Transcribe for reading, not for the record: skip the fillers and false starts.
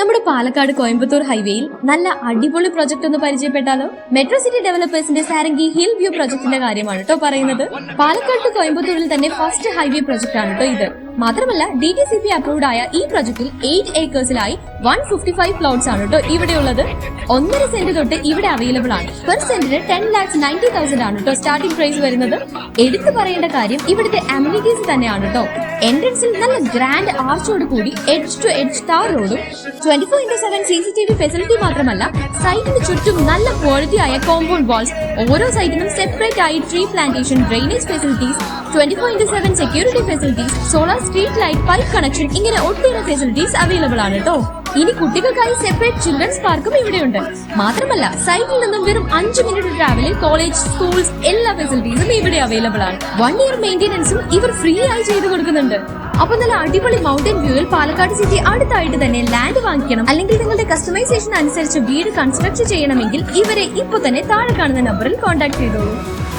നമ്മുടെ പാലക്കാട് കോയമ്പത്തൂർ ഹൈവേയിൽ നല്ല അടിപൊളി പ്രൊജക്ട് ഒന്ന് പരിചയപ്പെട്ടാലോ? മെട്രോ സിറ്റി ഡെവലപ്പേഴ്സിന്റെ സാരംഗി ഹിൽ വ്യൂ പ്രൊജക്ടിന്റെ കാര്യമാണ് കേട്ടോ പറയുന്നത്. പാലക്കാട് ടു കോയമ്പത്തൂരിൽ തന്നെ ഫസ്റ്റ് ഹൈവേ പ്രൊജക്ട് ആണ് കേട്ടോ ഇത്. മാത്രമല്ല DTCP അപ്രൂവ്ഡ് ആയ ഈ പ്രൊജക്ടിൽ 8 ഏക്കേഴ്സിലായി 155 പ്ലോട്ട്സ് ആണ് കേട്ടോ ഇവിടെയുള്ളത്. 1.5 സെന്റ് തൊട്ട് ഇവിടെ അവൈലബിൾ ആണ്. പെർ സെന്റിന് 10,90,000 ആണ് കേട്ടോ സ്റ്റാർട്ടിംഗ് പ്രൈസ് വരുന്നത്. എടുത്തു പറയേണ്ട കാര്യം ഇവിടുത്തെ അമ്യൂണിറ്റീസ് തന്നെയാണ് കേട്ടോ. എൻട്രൻസിൽ നല്ല ഗ്രാൻഡ് ആർച്ചോട് കൂടി എഡ്ജ് ടു എഡ്ജ് ടാർ റോഡും 24/7 CCTV ഫെസിലിറ്റി മാത്രമല്ല സൈറ്റിന് ചുറ്റും നല്ല ക്വാളിറ്റി ആയ കോമ്പൗണ്ട് വാൾസ്, ഓരോ സൈറ്റിനും സെപ്പറേറ്റ് ആയി tree plantation, drainage facilities, 24/7 security facilities, solar street light, pipe connection, ഇങ്ങനെ ഒട്ടേറെ ഫെസിലിറ്റീസ് അവൈലബിൾ ആണ് കേട്ടോ. ഇനി കുട്ടികൾക്കായി സെപ്പറേറ്റ് ചിൽഡ്രൻസ് പാർക്കും ഇവിടെയുണ്ട്. മാത്രമല്ല സൈറ്റിൽ നിന്നും വെറും 5 മിനിറ്റ് ട്രാവലിൽ കോളേജ്, സ്കൂൾസ്, എല്ലാ ഫെസിലിറ്റീസും ഇവിടെ അവൈലബിൾ ആണ്. 1 ഇയർ മെയിന്റനൻസും ഇവർ ഫ്രീ ആയി ചെയ്തു കൊടുക്കുന്നുണ്ട്. അപ്പൊ നല്ല അടിപൊളി മൗണ്ടൻ വ്യൂവിൽ പാലക്കാട് സിറ്റി അടുത്തായിട്ട് തന്നെ ലാൻഡ് വാങ്ങിക്കണം, അല്ലെങ്കിൽ നിങ്ങളുടെ കസ്റ്റമൈസേഷൻ അനുസരിച്ച് വീട് കൺസ്ട്രക്ട് ചെയ്യണമെങ്കിൽ ഇവരെ ഇപ്പൊ തന്നെ താഴെ കാണുന്ന നമ്പറിൽ കോൺടാക്ട് ചെയ്തോളൂ.